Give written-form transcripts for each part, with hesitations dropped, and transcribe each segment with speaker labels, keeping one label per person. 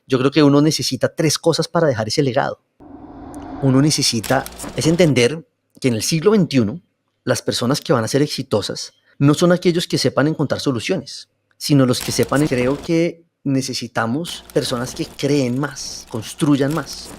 Speaker 1: yo creo que uno necesita 3 cosas para dejar ese legado. Uno necesita es entender que en el siglo XXI las personas que van a ser exitosas no son aquellos que sepan encontrar soluciones, sino los que sepan. Creo que necesitamos personas que creen más, construyan más.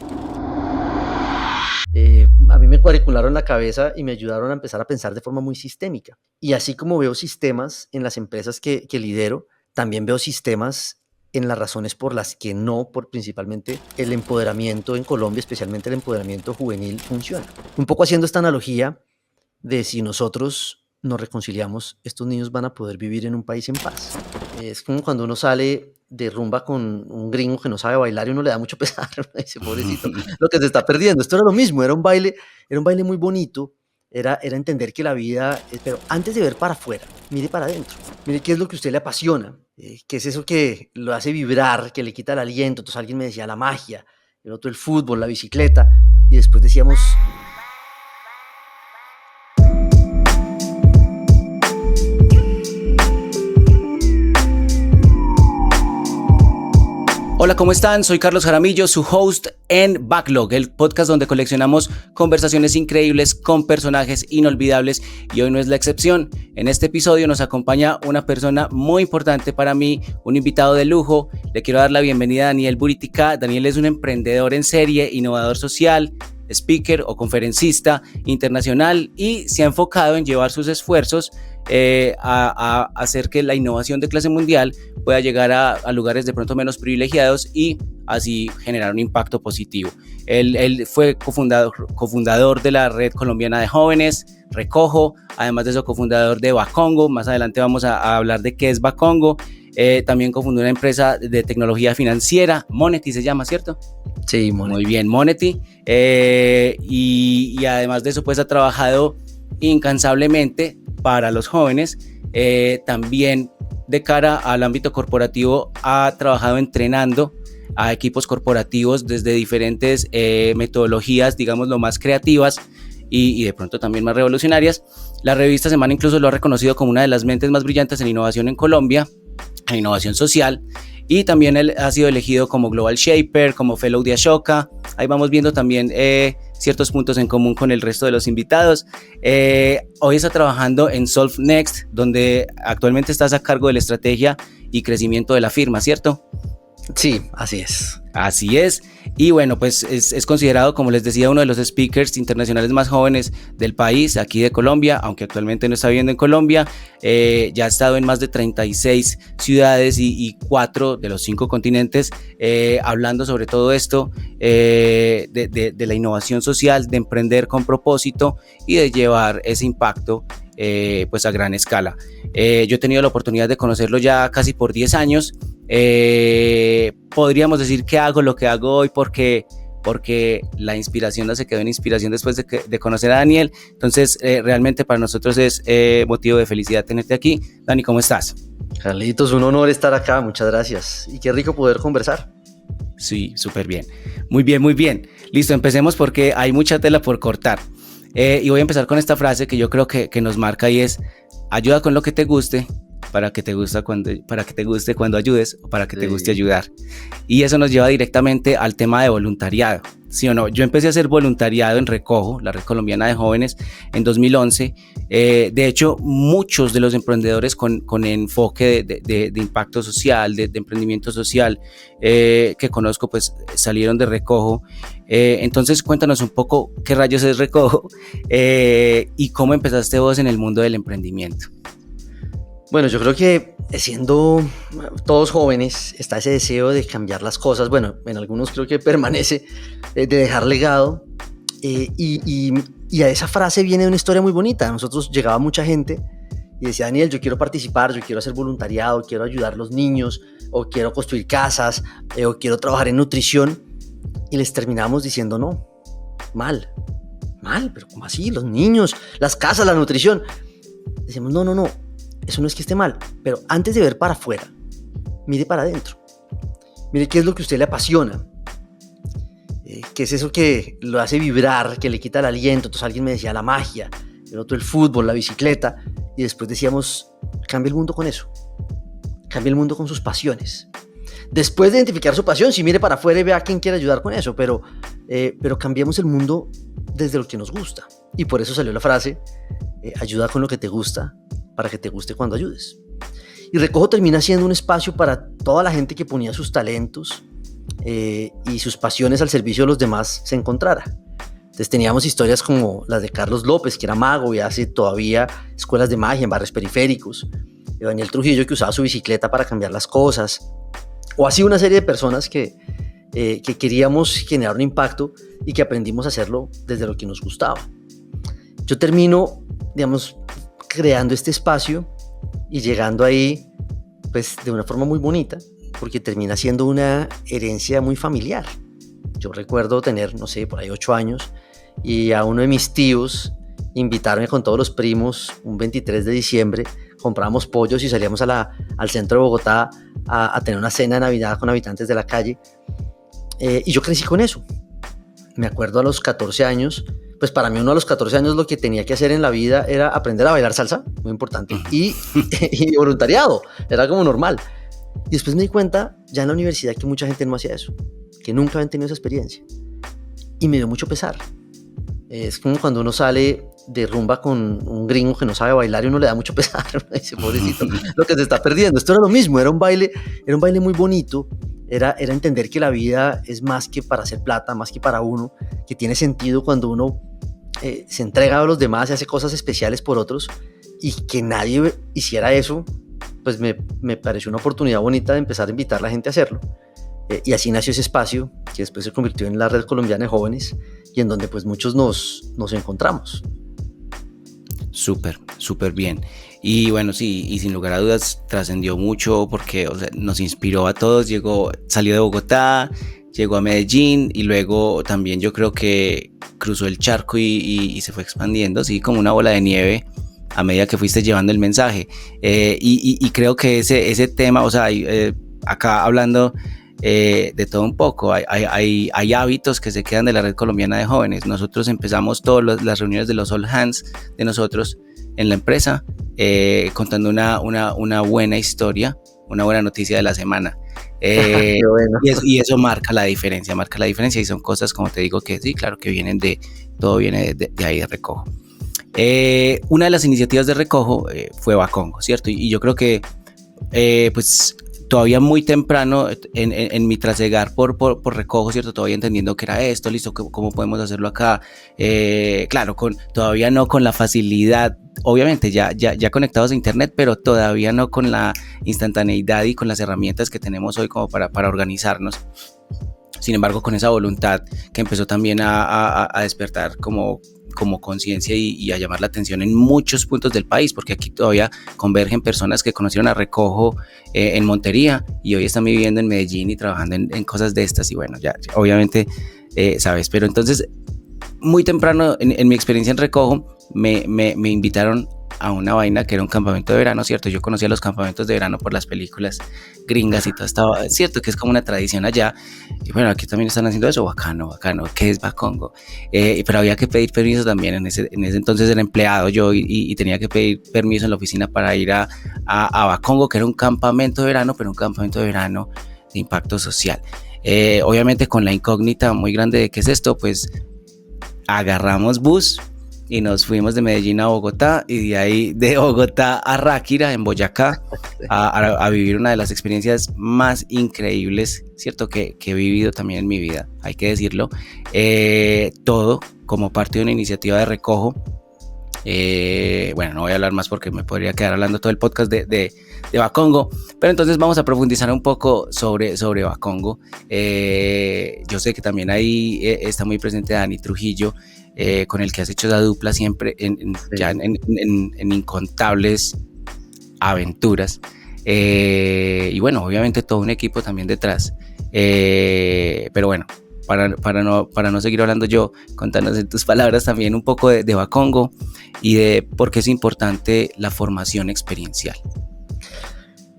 Speaker 1: A mí me cuadricularon la cabeza y me ayudaron a empezar a pensar de forma muy sistémica. Y así como veo sistemas en las empresas que lidero, también veo sistemas en las razones por las que no, por principalmente el empoderamiento en Colombia, especialmente el empoderamiento juvenil, funciona. Un poco haciendo esta analogía de si nosotros nos reconciliamos, estos niños van a poder vivir en un país en paz. Es como cuando uno sale de rumba con un gringo que no sabe bailar y uno le da mucho pesar, dice, pobrecito, lo que se está perdiendo. Esto era lo mismo, era un baile muy bonito, era entender que la vida, pero antes de ver para afuera, mire para adentro, mire qué es lo que a usted le apasiona, qué es eso que lo hace vibrar, que le quita el aliento. Entonces alguien me decía la magia, el otro el fútbol, la bicicleta, y después decíamos...
Speaker 2: Hola, ¿cómo están? Soy Carlos Jaramillo, su host en Backlog, el podcast donde coleccionamos conversaciones increíbles con personajes inolvidables, y hoy no es la excepción. En este episodio nos acompaña una persona muy importante para mí, un invitado de lujo. Le quiero dar la bienvenida a Daniel Buritica. Daniel es un emprendedor en serie, innovador social, speaker o conferencista internacional, y se ha enfocado en llevar sus esfuerzos a hacer que la innovación de clase mundial pueda llegar a lugares de pronto menos privilegiados y así generar un impacto positivo. Él fue cofundador de la Red Colombiana de Jóvenes, Recojo, además de eso cofundador de Bacongo. Más adelante vamos a hablar de qué es Bacongo. También cofundó una empresa de tecnología financiera, Monety se llama, ¿cierto?
Speaker 1: Sí, Monety.
Speaker 2: Muy bien, Monety. Y además de eso, pues ha trabajado incansablemente para los jóvenes. También de cara al ámbito corporativo ha trabajado entrenando a equipos corporativos desde diferentes metodologías, digamos, lo más creativas y de pronto también más revolucionarias. La revista Semana incluso lo ha reconocido como una de las mentes más brillantes en innovación en Colombia, en innovación social, y también él ha sido elegido como Global Shaper, como Fellow de Ashoka. Ahí vamos viendo también ciertos puntos en común con el resto de los invitados. Hoy está trabajando en Solve Next, donde actualmente estás a cargo de la estrategia y crecimiento de la firma, ¿cierto?
Speaker 1: Sí, así es.
Speaker 2: Así es. Y bueno, pues es considerado, como les decía, uno de los speakers internacionales más jóvenes del país, aquí de Colombia, aunque actualmente no está viviendo en Colombia. Ya ha estado en más de 36 ciudades y 4 de los 5 continentes, hablando sobre todo esto, de la innovación social, de emprender con propósito y de llevar ese impacto pues a gran escala. Yo he tenido la oportunidad de conocerlo ya casi por 10 años. Podríamos decir que hago lo que hago hoy porque la inspiración no se quedó en inspiración después de conocer a Daniel. Entonces realmente para nosotros es motivo de felicidad tenerte aquí. Dani, ¿cómo estás?
Speaker 1: Carlitos, un honor estar acá, muchas gracias, y qué rico poder conversar.
Speaker 2: Sí, súper bien. Muy bien, muy bien. Listo, empecemos porque hay mucha tela por cortar. Y voy a empezar con esta frase que yo creo que nos marca, y es: ayuda con lo que te guste, para que te guste cuando ayudes, o para que te guste ayudar. Y eso nos lleva directamente al tema de voluntariado, ¿sí o no? Yo empecé a hacer voluntariado en Recojo, la Red Colombiana de Jóvenes, en 2011. De hecho, muchos de los emprendedores con enfoque de impacto social, de emprendimiento social que conozco, pues salieron de Recojo. Entonces cuéntanos un poco qué rayos es Recojo y cómo empezaste vos en el mundo del emprendimiento.
Speaker 1: Bueno, yo creo que siendo todos jóvenes está ese deseo de cambiar las cosas. Bueno, en algunos creo que permanece, de dejar legado. Y a esa frase viene una historia muy bonita. A nosotros llegaba mucha gente y decía: Daniel, yo quiero participar, yo quiero hacer voluntariado, quiero ayudar a los niños, o quiero construir casas, o quiero trabajar en nutrición. Y les terminamos diciendo: no, mal, pero ¿cómo así? Los niños, las casas, la nutrición. Decimos: no, eso no es que esté mal, pero antes de ver para afuera, mire para adentro. Mire qué es lo que a usted le apasiona, qué es eso que lo hace vibrar, que le quita el aliento. Entonces alguien me decía la magia, el otro el fútbol, la bicicleta, y después decíamos: cambie el mundo con eso, cambie el mundo con sus pasiones. Después de identificar su pasión, sí mire para afuera y vea a quién quiere ayudar con eso, pero cambiamos el mundo desde lo que nos gusta. Y por eso salió la frase, ayuda con lo que te gusta, para que te guste cuando ayudes. Y Recojo termina siendo un espacio para toda la gente que ponía sus talentos y sus pasiones al servicio de los demás se encontrara. Entonces teníamos historias como las de Carlos López, que era mago y hace todavía escuelas de magia en barrios periféricos, de Daniel Trujillo, que usaba su bicicleta para cambiar las cosas, o así una serie de personas que queríamos generar un impacto y que aprendimos a hacerlo desde lo que nos gustaba. Yo termino, digamos, creando este espacio y llegando ahí, pues, de una forma muy bonita, porque termina siendo una herencia muy familiar. Yo recuerdo tener, no sé, por ahí 8 años, y a uno de mis tíos invitarme con todos los primos un 23 de diciembre, comprábamos pollos y salíamos al centro de Bogotá a tener una cena de Navidad con habitantes de la calle, y yo crecí con eso. Me acuerdo a los 14 años, pues para mí uno a los 14 años lo que tenía que hacer en la vida era aprender a bailar salsa, muy importante, y voluntariado, era como normal. Y después me di cuenta ya en la universidad que mucha gente no hacía eso, que nunca habían tenido esa experiencia, y me dio mucho pesar. Es como cuando uno sale de rumba con un gringo que no sabe bailar y uno le da mucho pesar, dice, pobrecito, lo que se está perdiendo. Esto era lo mismo, era un baile muy bonito, era entender que la vida es más que para hacer plata, más que para uno, que tiene sentido cuando uno se entrega a los demás y hace cosas especiales por otros, y que nadie hiciera eso, pues me pareció una oportunidad bonita de empezar a invitar a la gente a hacerlo. Y así nació ese espacio que después se convirtió en la Red Colombiana de Jóvenes, y en donde pues muchos nos encontramos.
Speaker 2: Súper bien. Y bueno, sí, y sin lugar a dudas trascendió mucho porque, o sea, nos inspiró a todos. Salió de Bogotá, llegó a Medellín y luego también yo creo que cruzó el charco y se fue expandiendo, sí, como una bola de nieve a medida que fuiste llevando el mensaje. Y creo que ese tema, o sea, acá hablando de todo un poco, hay hábitos que se quedan de la Red Colombiana de Jóvenes. Nosotros empezamos todas las reuniones de los All Hands de nosotros en la empresa contando una buena historia, una buena noticia de la semana. Bueno. y eso marca la diferencia y son cosas, como te digo, que sí, claro, que todo viene de ahí de Recojo. Una de las iniciativas de Recojo fue Bacongo, ¿cierto? Y yo creo que pues todavía muy temprano en mi trasegar por Recojo, ¿cierto? Todavía entendiendo que era esto, listo, ¿cómo podemos hacerlo acá? Claro, todavía no con la facilidad, obviamente ya conectados a internet, pero todavía no con la instantaneidad y con las herramientas que tenemos hoy como para organizarnos. Sin embargo, con esa voluntad que empezó también a despertar como conciencia y a llamar la atención en muchos puntos del país, porque aquí todavía convergen personas que conocieron a Recojo en Montería y hoy están viviendo en Medellín y trabajando en cosas de estas, y bueno, ya obviamente sabes, pero entonces muy temprano en mi experiencia en Recojo me invitaron a una vaina que era un campamento de verano, ¿cierto? Yo conocía los campamentos de verano por las películas gringas y todo estaba, ¿cierto? Que es como una tradición allá. Y bueno, aquí también están haciendo eso, bacano, ¿qué es Bacongo? Pero había que pedir permiso también, en ese entonces era empleado yo y tenía que pedir permiso en la oficina para ir a Bacongo, que era un campamento de verano, pero un campamento de verano de impacto social. Obviamente con la incógnita muy grande de qué es esto, pues agarramos bus y nos fuimos de Medellín a Bogotá, y de ahí de Bogotá a Ráquira, en Boyacá, a vivir una de las experiencias más increíbles, ¿cierto? Que he vivido también en mi vida, hay que decirlo. Todo como parte de una iniciativa de Recojo. Bueno, no voy a hablar más porque me podría quedar hablando todo el podcast de Bacongo, pero entonces vamos a profundizar un poco sobre Bacongo. Yo sé que también ahí está muy presente Dani Trujillo, con el que has hecho esa dupla siempre en incontables aventuras, y bueno, obviamente todo un equipo también detrás, pero bueno, para no seguir hablando yo, contanos en tus palabras también un poco de Bacongo y de por qué es importante la formación experiencial.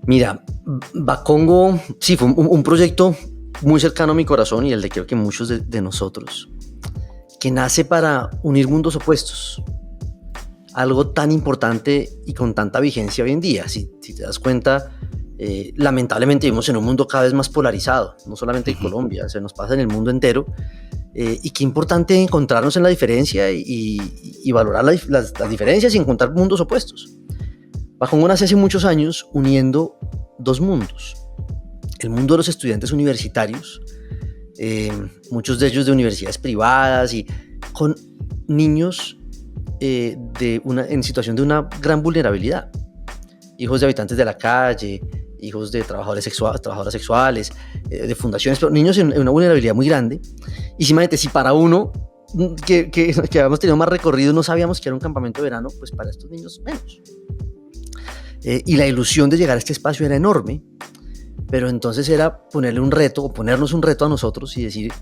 Speaker 1: Mira, Bacongo sí fue un proyecto muy cercano a mi corazón y el de creo que muchos de nosotros, que nace para unir mundos opuestos, algo tan importante y con tanta vigencia hoy en día. Si te das cuenta, Lamentablemente vivimos en un mundo cada vez más polarizado, no solamente en Colombia, se nos pasa en el mundo entero. Y qué importante encontrarnos en la diferencia y valorar las diferencias y encontrar mundos opuestos. Bajongo nace hace muchos años uniendo dos mundos. El mundo de los estudiantes universitarios, muchos de ellos de universidades privadas y con niños en situación de una gran vulnerabilidad. Hijos de habitantes de la calle, hijos de trabajadoras sexuales, de fundaciones, pero niños en una vulnerabilidad muy grande. Y si para uno que habíamos tenido más recorrido no sabíamos que era un campamento de verano, pues para estos niños menos. Y la ilusión de llegar a este espacio era enorme, pero entonces era ponernos un reto a nosotros y decir,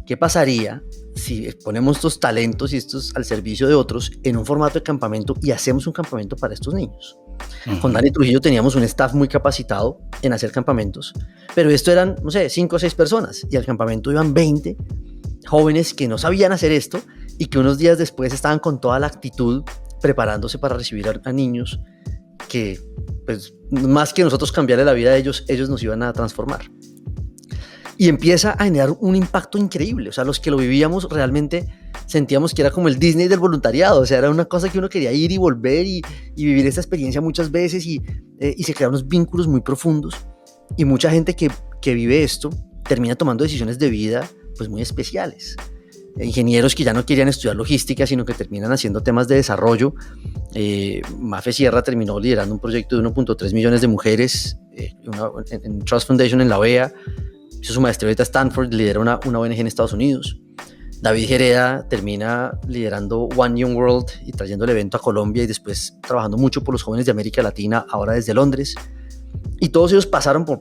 Speaker 1: ¿qué pasaría si ponemos estos talentos y estos al servicio de otros en un formato de campamento y hacemos un campamento para estos niños? Con Dani Trujillo teníamos un staff muy capacitado en hacer campamentos, pero esto eran, 5 o 6 personas y al campamento iban 20 jóvenes que no sabían hacer esto y que unos días después estaban con toda la actitud preparándose para recibir a niños que, pues, más que nosotros cambiarle la vida a ellos nos iban a transformar. Y empieza a generar un impacto increíble. O sea, los que lo vivíamos realmente sentíamos que era como el Disney del voluntariado. O sea, era una cosa que uno quería ir y volver y vivir esta experiencia muchas veces y se crearon unos vínculos muy profundos. Y mucha gente que vive esto termina tomando decisiones de vida pues muy especiales. Ingenieros que ya no querían estudiar logística, sino que terminan haciendo temas de desarrollo. Mafe Sierra terminó liderando un proyecto de 1.3 millones de mujeres en Trust Foundation en la OEA. Hizo su maestría ahorita a Stanford, lidera una ONG en Estados Unidos. David Jereda termina liderando One Young World y trayendo el evento a Colombia y después trabajando mucho por los jóvenes de América Latina, ahora desde Londres. Y todos ellos pasaron por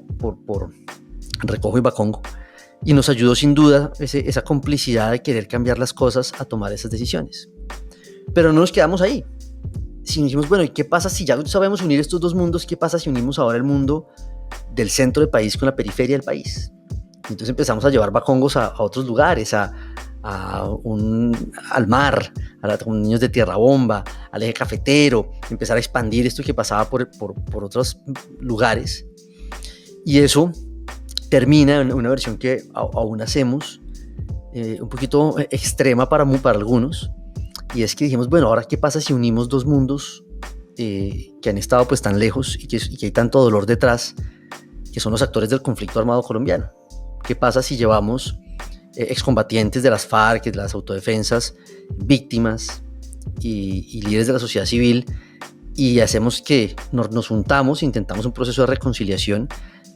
Speaker 1: Recojo y Bakongo. Y nos ayudó sin duda esa complicidad de querer cambiar las cosas a tomar esas decisiones. Pero no nos quedamos ahí. Si dijimos, bueno, ¿y qué pasa si ya sabemos unir estos dos mundos? ¿Qué pasa si unimos ahora el mundo del centro del país con la periferia del país? Entonces empezamos a llevar Bakongos a otros lugares, al mar, con niños de Tierra Bomba, al eje cafetero, empezar a expandir esto que pasaba por otros lugares. Y eso termina en una versión que aún hacemos, un poquito extrema para algunos, y es que dijimos, bueno, ahora qué pasa si unimos dos mundos que han estado pues tan lejos y que hay tanto dolor detrás, que son los actores del conflicto armado colombiano. ¿Qué pasa si llevamos excombatientes de las FARC, de las autodefensas, víctimas y líderes de la sociedad civil y hacemos que nos juntamos, intentamos un proceso de reconciliación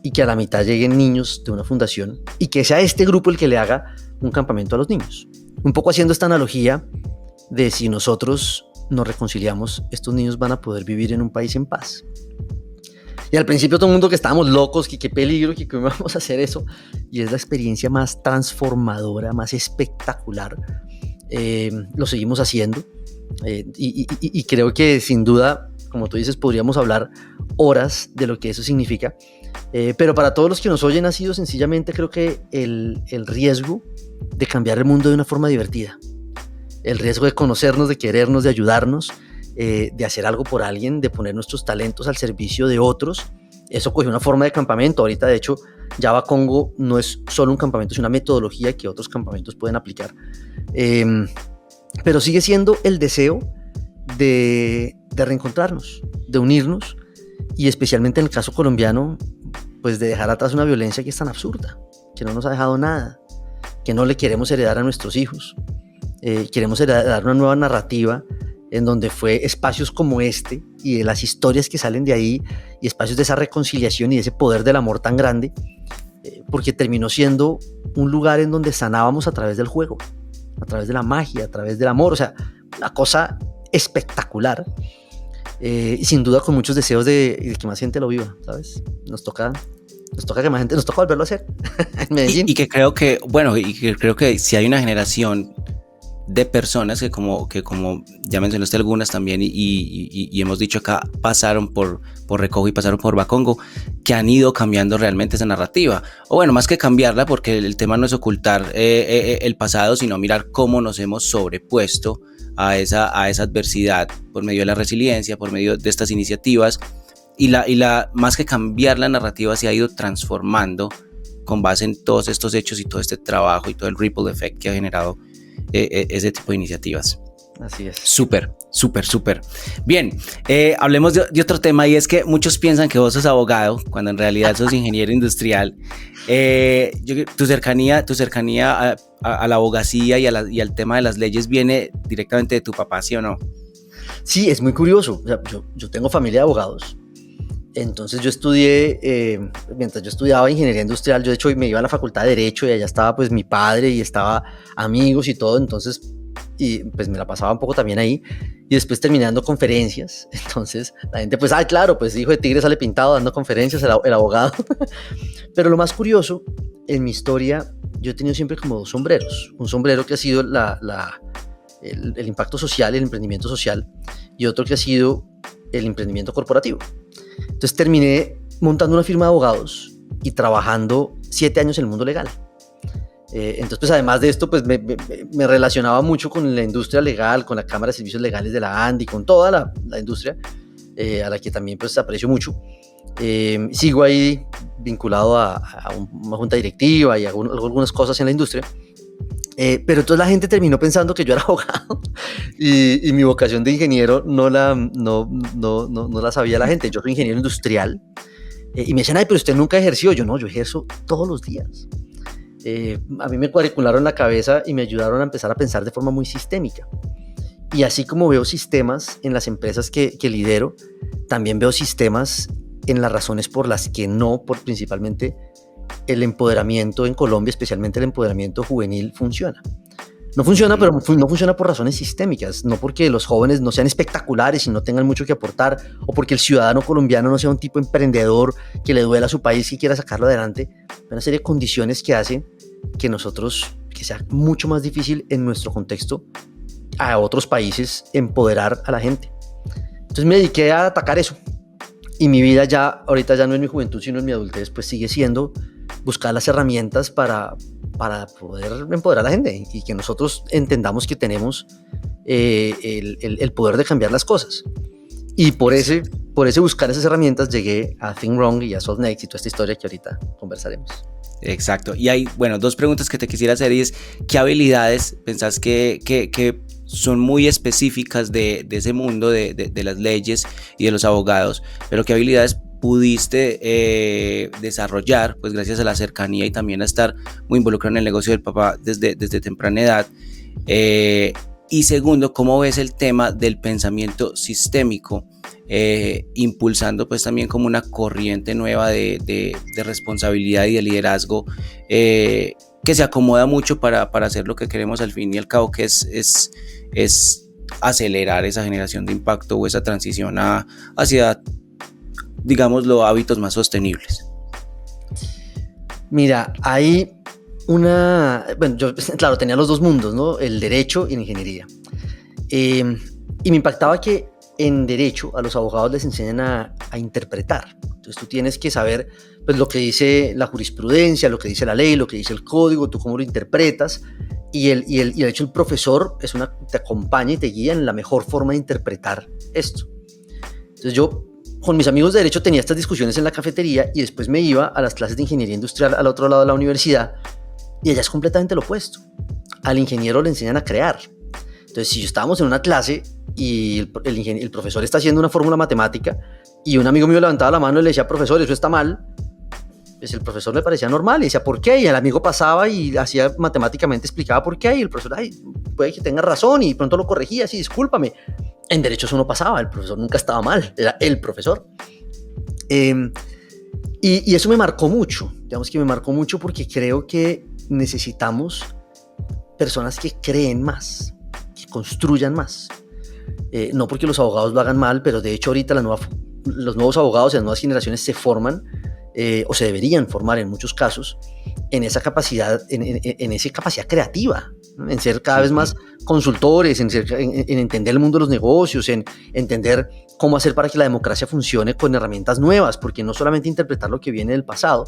Speaker 1: y que a la mitad lleguen niños de una fundación y que sea este grupo el que le haga un campamento a los niños? Un poco haciendo esta analogía de si nosotros nos reconciliamos, estos niños van a poder vivir en un país en paz. Y al principio todo el mundo que estábamos locos, que qué peligro, que cómo vamos a hacer eso. Y es la experiencia más transformadora, más espectacular. Lo seguimos haciendo. Y creo que sin duda, como tú dices, podríamos hablar horas de lo que eso significa. Pero para todos los que nos oyen ha sido sencillamente, creo que el riesgo de cambiar el mundo de una forma divertida. El riesgo de conocernos, de querernos, de ayudarnos. De hacer algo por alguien, de poner nuestros talentos al servicio de otros. Eso cogió una forma de campamento. Ahorita, de hecho, ya Bakongo no es solo un campamento, es una metodología que otros campamentos pueden aplicar. Pero sigue siendo el deseo de reencontrarnos, de unirnos, y especialmente en el caso colombiano, pues de dejar atrás una violencia que es tan absurda, que no nos ha dejado nada, que no le queremos heredar a nuestros hijos. Queremos heredar una nueva narrativa en donde fue espacios como este y de las historias que salen de ahí y espacios de esa reconciliación y de ese poder del amor tan grande, porque terminó siendo un lugar en donde sanábamos a través del juego, a través de la magia, a través del amor. O sea, una cosa espectacular, y sin duda con muchos deseos de que más gente lo viva, ¿sabes? Nos toca que más gente, nos toca volverlo a hacer en Medellín.
Speaker 2: Y que creo que si hay una generación de personas que como ya mencionaste algunas también y hemos dicho acá, pasaron por Recojo y pasaron por Bakongo, que han ido cambiando realmente esa narrativa, o bueno, más que cambiarla, porque el tema no es ocultar el pasado, sino mirar cómo nos hemos sobrepuesto a esa adversidad por medio de la resiliencia, por medio de estas iniciativas, más que cambiar la narrativa, se ha ido transformando con base en todos estos hechos y todo este trabajo y todo el ripple effect que ha generado ese tipo de iniciativas.
Speaker 1: Así es.
Speaker 2: Súper. Bien, hablemos de otro tema, y es que muchos piensan que vos sos abogado cuando en realidad sos ingeniero industrial. Tu cercanía a la abogacía y al tema de las leyes viene directamente de tu papá, ¿sí o no?
Speaker 1: Sí, es muy curioso. O sea, yo tengo familia de abogados. Entonces yo estudié, mientras yo estudiaba ingeniería industrial, yo de hecho me iba a la facultad de Derecho y allá estaba pues mi padre y estaba amigos y todo, entonces y pues me la pasaba un poco también ahí, y después terminé dando conferencias. Entonces la gente pues, claro, pues hijo de tigre sale pintado dando conferencias, el abogado. Pero lo más curioso, en mi historia, yo he tenido siempre como dos sombreros. Un sombrero que ha sido el impacto social, el emprendimiento social, y otro que ha sido el emprendimiento corporativo. Entonces terminé montando una firma de abogados y trabajando 7 años en el mundo legal. Entonces, pues, además de esto, pues me relacionaba mucho con la industria legal, con la Cámara de Servicios Legales de la ANDI, con toda la industria, a la que también pues aprecio mucho. Sigo ahí vinculado a una junta directiva y hago algunas cosas en la industria. Pero entonces la gente terminó pensando que yo era abogado y mi vocación de ingeniero no la sabía la gente. Yo soy ingeniero industrial y me decían, pero usted nunca ejerció. Yo ejerzo todos los días. A mí me cuadricularon la cabeza y me ayudaron a empezar a pensar de forma muy sistémica. Y así como veo sistemas en las empresas que lidero, también veo sistemas en las razones por las que no, por principalmente el empoderamiento en Colombia, especialmente el empoderamiento juvenil, funciona. No funciona, pero no funciona por razones sistémicas, no porque los jóvenes no sean espectaculares y no tengan mucho que aportar, o porque el ciudadano colombiano no sea un tipo emprendedor que le duela a su país y quiera sacarlo adelante. Una serie de condiciones que hacen que sea mucho más difícil en nuestro contexto a otros países empoderar a la gente. Entonces me dediqué a atacar eso. Y mi vida ahorita ya no es mi juventud, sino en mi adultez, pues sigue siendo buscar las herramientas para poder empoderar a la gente y que nosotros entendamos que tenemos el poder de cambiar las cosas. Y por ese buscar esas herramientas llegué a Think Wrong y a Solve Next y toda esta historia que ahorita conversaremos.
Speaker 2: Exacto. Y hay, dos preguntas que te quisiera hacer, y es, ¿qué habilidades pensás que son muy específicas de ese mundo de las leyes y de los abogados, pero qué habilidades pudiste desarrollar, pues gracias a la cercanía y también a estar muy involucrado en el negocio del papá desde temprana edad? Y segundo, ¿cómo ves el tema del pensamiento sistémico, impulsando pues también como una corriente nueva de responsabilidad y de liderazgo, que se acomoda mucho para hacer lo que queremos al fin y al cabo, que es acelerar esa generación de impacto o esa transición hacia, digámoslo, hábitos más sostenibles?
Speaker 1: Mira, hay yo, claro, tenía los dos mundos, ¿no? El derecho y la ingeniería. Y me impactaba que en derecho a los abogados les enseñan a interpretar. Entonces tú tienes que saber pues, lo que dice la jurisprudencia, lo que dice la ley, lo que dice el código, tú cómo lo interpretas. Y de hecho el profesor te acompaña y te guía en la mejor forma de interpretar esto. Entonces yo con mis amigos de derecho tenía estas discusiones en la cafetería y después me iba a las clases de ingeniería industrial al otro lado de la universidad, y allá es completamente lo opuesto. Al ingeniero le enseñan a crear. Entonces si estábamos en una clase y el profesor está haciendo una fórmula matemática y un amigo mío levantaba la mano y le decía, profesor, eso está mal, pues el profesor le parecía normal y decía, ¿por qué? Y el amigo pasaba y hacía matemáticamente, explicaba por qué, y el profesor, puede que tenga razón, y pronto lo corregía, sí, discúlpame. En derecho eso no pasaba, el profesor nunca estaba mal, era el profesor. Y eso me marcó mucho, digamos que me marcó mucho porque creo que necesitamos personas que creen más, que construyan más. No porque los abogados lo hagan mal, pero de hecho ahorita los nuevos abogados y las nuevas generaciones se forman o se deberían formar en muchos casos en esa capacidad, en esa capacidad creativa, ¿no? En ser cada vez más consultores, en entender el mundo de los negocios, en entender cómo hacer para que la democracia funcione con herramientas nuevas, porque no solamente interpretar lo que viene del pasado.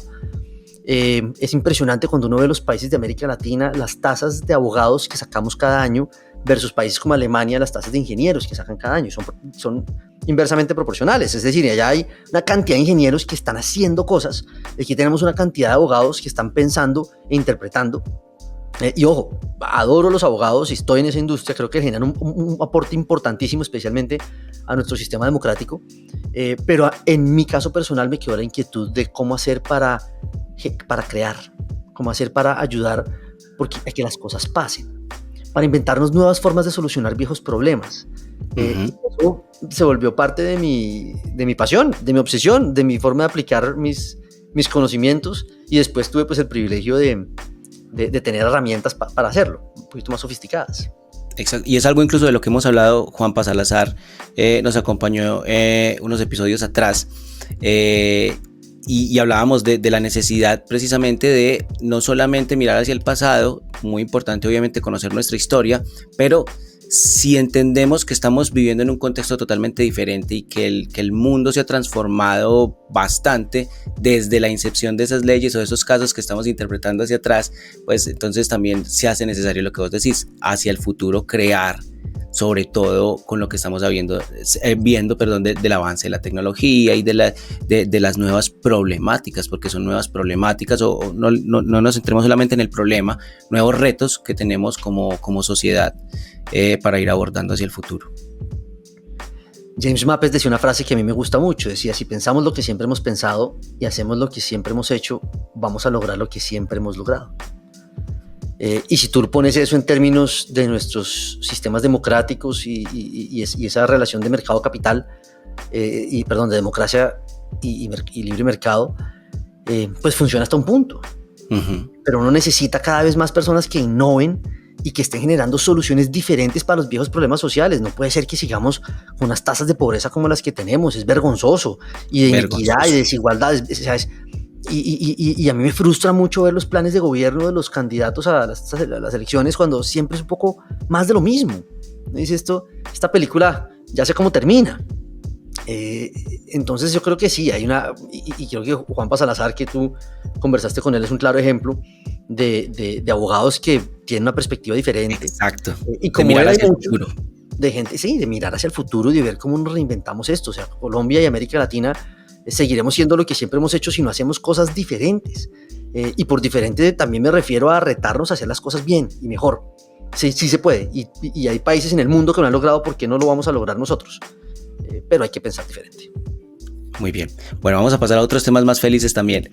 Speaker 1: Es impresionante cuando uno ve los países de América Latina, las tasas de abogados que sacamos cada año versus países como Alemania, las tasas de ingenieros que sacan cada año son inversamente proporcionales. Es decir, allá hay una cantidad de ingenieros que están haciendo cosas, aquí tenemos una cantidad de abogados que están pensando e interpretando. Y ojo, adoro los abogados y estoy en esa industria, creo que generan un aporte importantísimo, especialmente a nuestro sistema democrático, pero en mi caso personal me quedó la inquietud de cómo hacer para crear, cómo hacer para ayudar a que las cosas pasen, para inventarnos nuevas formas de solucionar viejos problemas. Y eso se volvió parte de mi pasión, de mi obsesión, de mi forma de aplicar mis conocimientos, y después tuve pues el privilegio de tener herramientas para hacerlo, un poquito más sofisticadas.
Speaker 2: Exacto. Y es algo incluso de lo que hemos hablado. Juanpa Salazar nos acompañó unos episodios atrás y hablábamos de la necesidad precisamente de no solamente mirar hacia el pasado, muy importante obviamente conocer nuestra historia, pero si entendemos que estamos viviendo en un contexto totalmente diferente y que el mundo se ha transformado bastante desde la incepción de esas leyes o de esos casos que estamos interpretando hacia atrás, pues entonces también se hace necesario lo que vos decís, hacia el futuro crear, sobre todo con lo que estamos viendo del avance de la tecnología y de las nuevas problemáticas, porque son nuevas problemáticas, o no nos centremos solamente en el problema, nuevos retos que tenemos como sociedad para ir abordando hacia el futuro.
Speaker 1: James Mappes decía una frase que a mí me gusta mucho, decía: si pensamos lo que siempre hemos pensado y hacemos lo que siempre hemos hecho, vamos a lograr lo que siempre hemos logrado. Y si tú pones eso en términos de nuestros sistemas democráticos y esa relación de mercado-capital, de democracia y libre mercado, pues funciona hasta un punto. Uh-huh. Pero uno necesita cada vez más personas que innoven y que estén generando soluciones diferentes para los viejos problemas sociales. No puede ser que sigamos con unas tasas de pobreza como las que tenemos, es vergonzoso, y de inequidad y de desigualdad, ¿sabes? Y a mí me frustra mucho ver los planes de gobierno de los candidatos a las elecciones cuando siempre es un poco más de lo mismo. Dice esta película ya sé cómo termina. Entonces yo creo que sí, hay y creo que Juanpa Salazar, que tú conversaste con él, es un claro ejemplo de abogados que tienen una perspectiva diferente.
Speaker 2: Exacto.
Speaker 1: Y como mirar hacia el futuro. De gente, sí, de mirar hacia el futuro y de ver cómo nos reinventamos esto. O sea, Colombia y América Latina seguiremos siendo lo que siempre hemos hecho si no hacemos cosas diferentes. Y por diferente también me refiero a retarnos a hacer las cosas bien y mejor. Sí se puede. Y hay países en el mundo que lo han logrado, ¿por qué no lo vamos a lograr nosotros? Pero hay que pensar diferente.
Speaker 2: Muy bien. Bueno, vamos a pasar a otros temas más felices también.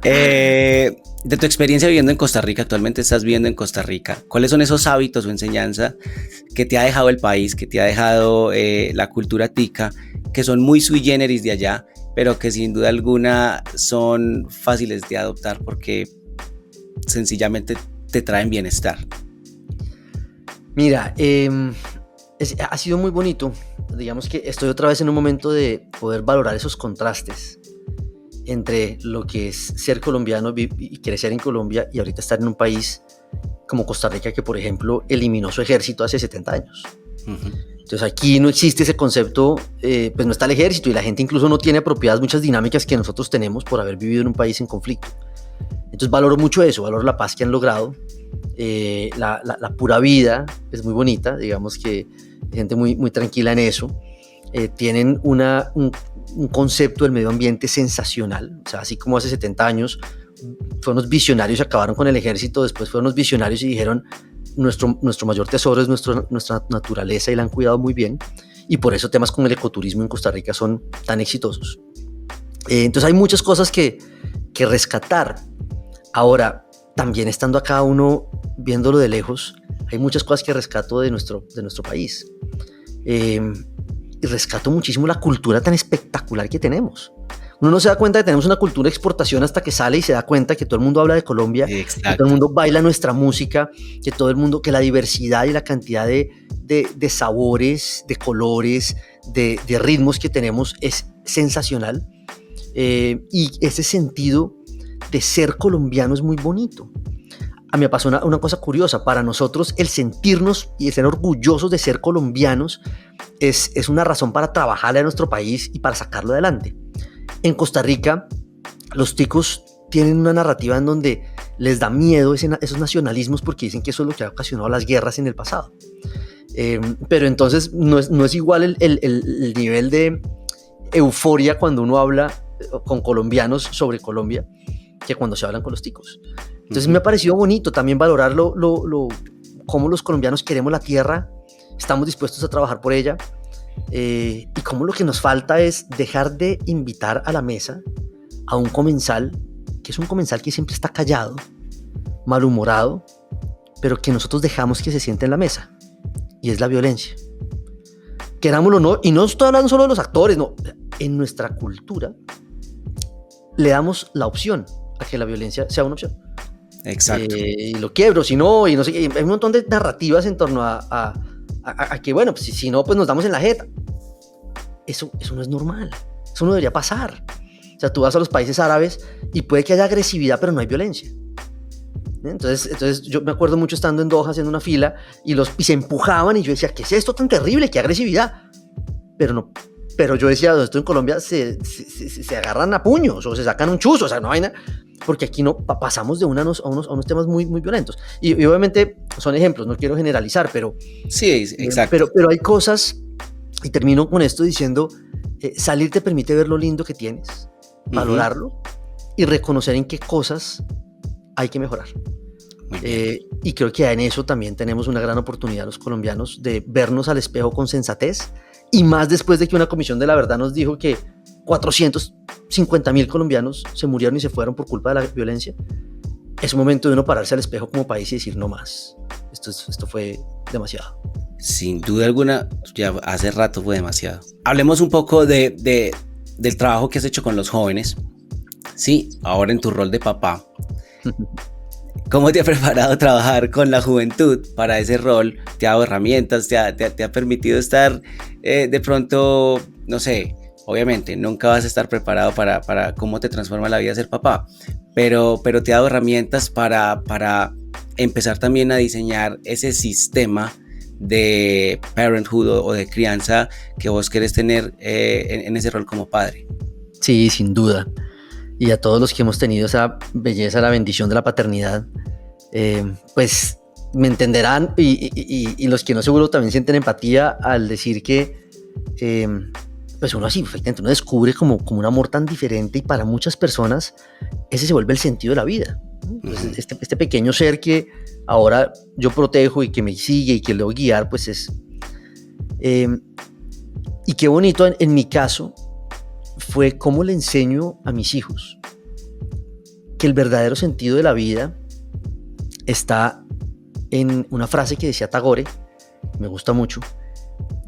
Speaker 2: De tu experiencia viviendo en Costa Rica, actualmente estás viviendo en Costa Rica, ¿cuáles son esos hábitos o enseñanza que te ha dejado el país, que te ha dejado la cultura tica, que son muy sui generis de allá, pero que sin duda alguna son fáciles de adoptar porque sencillamente te traen bienestar?
Speaker 1: Mira, ha sido muy bonito. Digamos que estoy otra vez en un momento de poder valorar esos contrastes entre lo que es ser colombiano y crecer en Colombia y ahorita estar en un país como Costa Rica, que por ejemplo eliminó su ejército hace 70 años. Uh-huh. Entonces aquí no existe ese concepto, pues no está el ejército y la gente incluso no tiene apropiadas muchas dinámicas que nosotros tenemos por haber vivido en un país en conflicto. Entonces valoro mucho eso, valoro la paz que han logrado, la pura vida es muy bonita, digamos que gente muy, muy tranquila en eso. Tienen un concepto del medio ambiente sensacional, o sea, así como hace 70 años fueron unos visionarios y acabaron con el ejército, después fueron unos visionarios y dijeron nuestro mayor tesoro es nuestra naturaleza y la han cuidado muy bien, y por eso temas como el ecoturismo en Costa Rica son tan exitosos. Entonces hay muchas cosas que rescatar. Ahora, también estando acá uno viéndolo de lejos, hay muchas cosas que rescato de nuestro país. Y rescato muchísimo la cultura tan espectacular que tenemos. Uno no se da cuenta que tenemos una cultura de exportación hasta que sale y se da cuenta que todo el mundo habla de Colombia, que todo el mundo baila nuestra música, que la diversidad y la cantidad de sabores, de colores, de ritmos que tenemos es sensacional. Y ese sentido de ser colombiano es muy bonito. A mí me pasó una cosa curiosa. Para nosotros el sentirnos y el ser orgullosos de ser colombianos es una razón para trabajarle a nuestro país y para sacarlo adelante. En Costa Rica los ticos tienen una narrativa en donde les da miedo esos nacionalismos porque dicen que eso es lo que ha ocasionado las guerras en el pasado. Pero entonces no es igual el nivel de euforia cuando uno habla con colombianos sobre Colombia que cuando se hablan con los ticos. Entonces me ha parecido bonito también valorar cómo los colombianos queremos la tierra, estamos dispuestos a trabajar por ella, y cómo lo que nos falta es dejar de invitar a la mesa a un comensal, que es un comensal que siempre está callado, malhumorado, pero que nosotros dejamos que se siente en la mesa, y es la violencia. Querámoslo o no, y no estoy hablando solo de los actores, no, en nuestra cultura le damos la opción a que la violencia sea una opción.
Speaker 2: Exacto.
Speaker 1: Y lo quiebro, si no, y no sé, hay un montón de narrativas en torno a que, bueno, pues si no, pues nos damos en la jeta. Eso no es normal, eso no debería pasar. O sea, tú vas a los países árabes y puede que haya agresividad, pero no hay violencia. Entonces yo me acuerdo mucho estando en Doha haciendo una fila y se empujaban y yo decía, ¿qué es esto tan terrible? ¿Qué agresividad? Pero yo decía, esto en Colombia se agarran a puños o se sacan un chuzo, o sea, no vaina, porque aquí no pasamos de unos temas muy, muy violentos. Y obviamente son ejemplos, no quiero generalizar, pero
Speaker 2: sí, exacto.
Speaker 1: Pero hay cosas, y termino con esto diciendo, salir te permite ver lo lindo que tienes, valorarlo y reconocer en qué cosas hay que mejorar. Y creo que en eso también tenemos una gran oportunidad los colombianos de vernos al espejo con sensatez, y más después de que una comisión de la verdad nos dijo que 450,000 colombianos se murieron y se fueron por culpa de la violencia. Es un momento de uno pararse al espejo como país y decir no más, esto fue demasiado.
Speaker 2: Sin duda alguna, ya hace rato fue demasiado. Hablemos un poco del trabajo que has hecho con los jóvenes. Sí, ahora en tu rol de papá. ¿Cómo te ha preparado trabajar con la juventud para ese rol? ¿Te ha dado herramientas? ¿Te ha permitido estar de pronto, no sé, obviamente nunca vas a estar preparado para cómo te transforma la vida ser papá, pero te ha dado herramientas para empezar también a diseñar ese sistema de parenthood o de crianza que vos querés tener en ese rol como padre?
Speaker 1: Sí, sin duda. Y a todos los que hemos tenido esa belleza, la bendición de la paternidad, pues me entenderán, y los que no seguro también sienten empatía al decir que pues uno así, perfectamente, uno descubre como un amor tan diferente, y para muchas personas ese se vuelve el sentido de la vida. Entonces, este pequeño ser que ahora yo protejo y que me sigue y que le voy a guiar, pues es... y qué bonito en mi caso fue cómo le enseño a mis hijos que el verdadero sentido de la vida está en una frase que decía Tagore, me gusta mucho,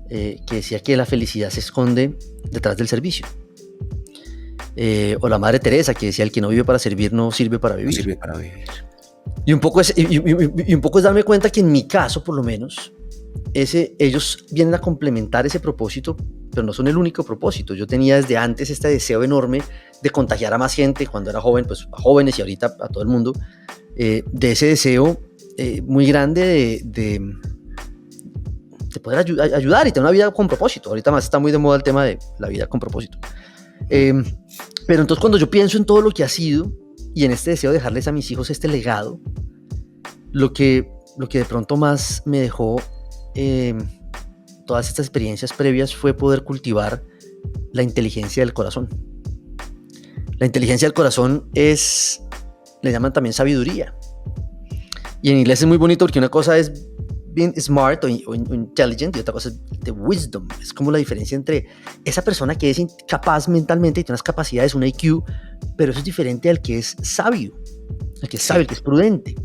Speaker 1: que decía que la felicidad se esconde detrás del servicio. O la Madre Teresa, que decía, el que no vive para servir no sirve para vivir.
Speaker 2: No sirve para vivir.
Speaker 1: Y un poco es darme cuenta que en mi caso, por lo menos, ellos vienen a complementar ese propósito, pero no son el único propósito. Yo tenía desde antes este deseo enorme de contagiar a más gente cuando era joven, pues a jóvenes y ahorita a todo el mundo, de ese deseo muy grande de poder ayudar y tener una vida con propósito. Ahorita más está muy de moda el tema de la vida con propósito. Pero entonces cuando yo pienso en todo lo que ha sido y en este deseo de dejarles a mis hijos este legado, lo que de pronto más me dejó todas estas experiencias previas fue poder cultivar la inteligencia del corazón. La inteligencia del corazón le llaman también sabiduría. Y en inglés es muy bonito porque una cosa es being smart o intelligent y otra cosa es the wisdom. Es como la diferencia entre esa persona que es capaz mentalmente y tiene unas capacidades, un IQ, pero eso es diferente al que es sabio, el que es sabio, el que es prudente,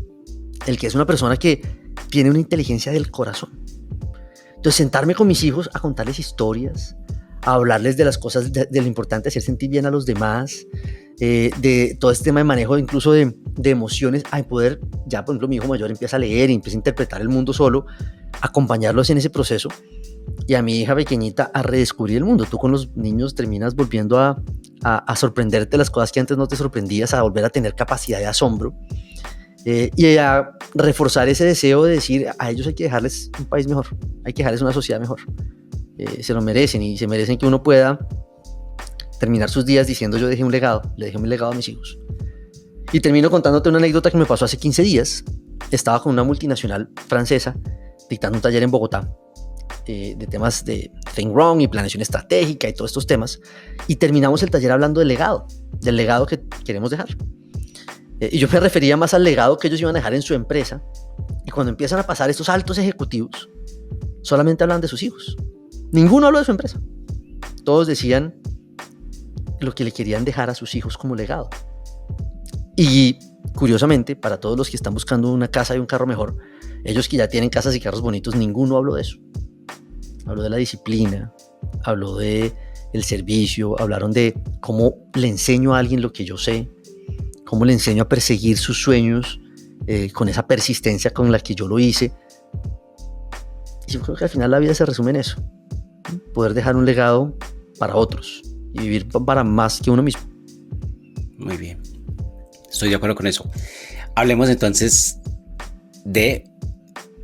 Speaker 1: el que es una persona que tiene una inteligencia del corazón. Entonces sentarme con mis hijos a contarles historias, a hablarles de las cosas, de lo importante de hacer sentir bien a los demás, de todo este tema de manejo incluso de emociones, a poder, ya por ejemplo mi hijo mayor empieza a leer y empieza a interpretar el mundo solo, acompañarlos en ese proceso, y a mi hija pequeñita a redescubrir el mundo. Tú con los niños terminas volviendo a sorprenderte las cosas que antes no te sorprendías, a volver a tener capacidad de asombro, y a reforzar ese deseo de decir, a ellos hay que dejarles un país mejor, hay que dejarles una sociedad mejor. Se lo merecen, y se merecen que uno pueda terminar sus días diciendo, yo dejé un legado, le dejé un legado a mis hijos. Y termino contándote una anécdota que me pasó hace 15 días. Estaba con una multinacional francesa dictando un taller en Bogotá de temas de Think Wrong y planeación estratégica y todos estos temas. Y terminamos el taller hablando del legado que queremos dejar. Y yo me refería más al legado que ellos iban a dejar en su empresa. Y cuando empiezan a pasar estos altos ejecutivos, solamente hablan de sus hijos. Ninguno habló de su empresa. Todos decían lo que le querían dejar a sus hijos como legado. Y curiosamente, para todos los que están buscando una casa y un carro mejor, ellos que ya tienen casas y carros bonitos, ninguno habló de eso. Habló de la disciplina, habló de el servicio, hablaron de cómo le enseño a alguien lo que yo sé, cómo le enseño a perseguir sus sueños con esa persistencia con la que yo lo hice. Y yo creo que al final la vida se resume en eso. Poder dejar un legado para otros y vivir para más que uno mismo.
Speaker 2: Muy bien. Estoy de acuerdo con eso. Hablemos entonces de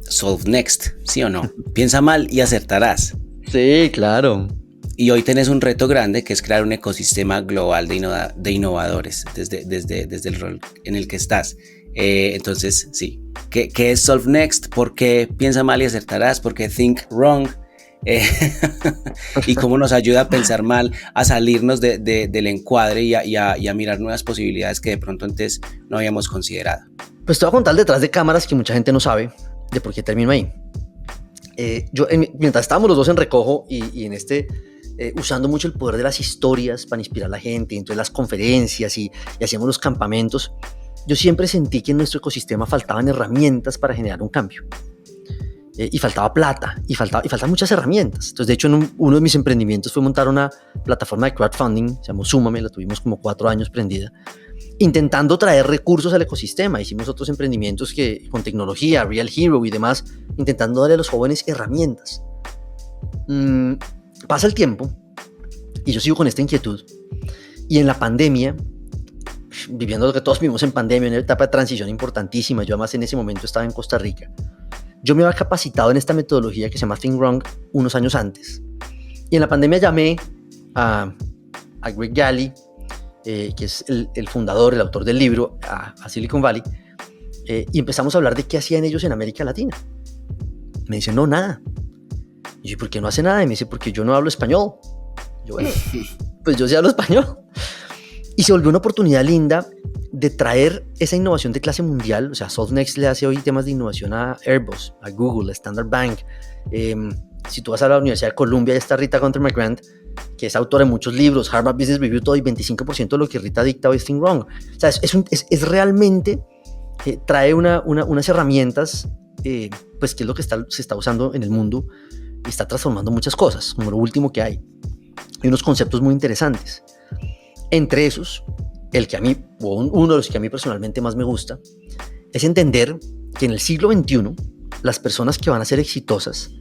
Speaker 2: Solve Next, ¿sí o no? Piensa mal y acertarás.
Speaker 1: Sí, claro.
Speaker 2: Y hoy tenés un reto grande que es crear un ecosistema global de innovadores desde el rol en el que estás. Entonces, sí. ¿Qué es Solve Next? ¿Por qué piensa mal y acertarás? ¿Por qué Think Wrong? Y cómo nos ayuda a pensar mal, a salirnos del encuadre y a mirar nuevas posibilidades que de pronto antes no habíamos considerado.
Speaker 1: Pues te voy a contar detrás de cámaras que mucha gente no sabe de por qué termino ahí. Mientras estábamos los dos en Recojo y en usando mucho el poder de las historias para inspirar a la gente, entonces las conferencias y hacíamos los campamentos, yo siempre sentí que en nuestro ecosistema faltaban herramientas para generar un cambio. Y faltaba plata, y faltaban muchas herramientas. Entonces, de hecho, uno de mis emprendimientos fue montar una plataforma de crowdfunding, se llamó Súmame, la tuvimos como 4 años prendida, intentando traer recursos al ecosistema. Hicimos otros emprendimientos con tecnología, Real Hero y demás, intentando darle a los jóvenes herramientas. Pasa el tiempo, y yo sigo con esta inquietud, y en la pandemia, viviendo lo que todos vivimos en pandemia, en una etapa de transición importantísima, yo además en ese momento estaba en Costa Rica, yo me había capacitado en esta metodología que se llama Think Wrong unos años antes. Y en la pandemia llamé a Greg Yali, que es el fundador, el autor del libro, a Silicon Valley, y empezamos a hablar de qué hacían ellos en América Latina. Me dice, no, nada. Y yo, ¿por qué no hace nada? Y me dice, porque yo no hablo español. Yo, bueno, pues yo sí hablo español. Y se volvió una oportunidad linda de traer esa innovación de clase mundial. O sea, SolveNext le hace hoy temas de innovación a Airbus, a Google, a Standard Bank. Si tú vas a la Universidad de Columbia, ya está Rita Gunter-McGrath, que es autora de muchos libros, Harvard Business Review, todo, y 25% de lo que Rita dicta hoy es Think Wrong. O sea, es realmente, trae unas herramientas, pues que es lo que se está usando en el mundo y está transformando muchas cosas, como lo último que hay. Hay unos conceptos muy interesantes. Entre esos, el que a mí, o uno de los que a mí personalmente más me gusta, es entender que en el siglo XXI las personas que van a ser exitosas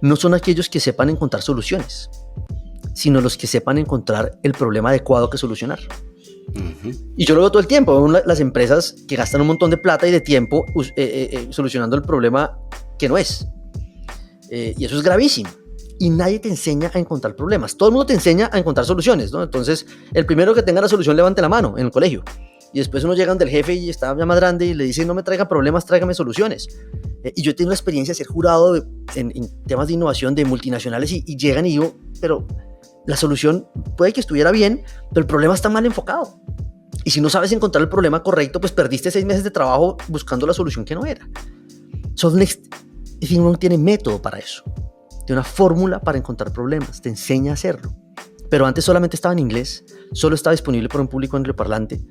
Speaker 1: no son aquellos que sepan encontrar soluciones, sino los que sepan encontrar el problema adecuado que solucionar. Uh-huh. Y yo lo veo todo el tiempo, veo las empresas que gastan un montón de plata y de tiempo solucionando el problema que no es. Y eso es gravísimo. Y nadie te enseña a encontrar problemas. Todo el mundo te enseña a encontrar soluciones, ¿no? Entonces, el primero que tenga la solución, levante la mano en el colegio. Y después uno llega donde el jefe y está ya más grande y le dice, no me traiga problemas, tráigame soluciones. Y yo he tenido la experiencia de ser jurado en temas de innovación de multinacionales y llegan y digo, pero la solución puede que estuviera bien, pero el problema está mal enfocado. Y si no sabes encontrar el problema correcto, pues perdiste 6 meses de trabajo buscando la solución que no era. SolveNext Think Wrong tiene método para eso. Tiene una fórmula para encontrar problemas, te enseña a hacerlo. Pero antes solamente estaba en inglés, solo estaba disponible para un público angloparlante.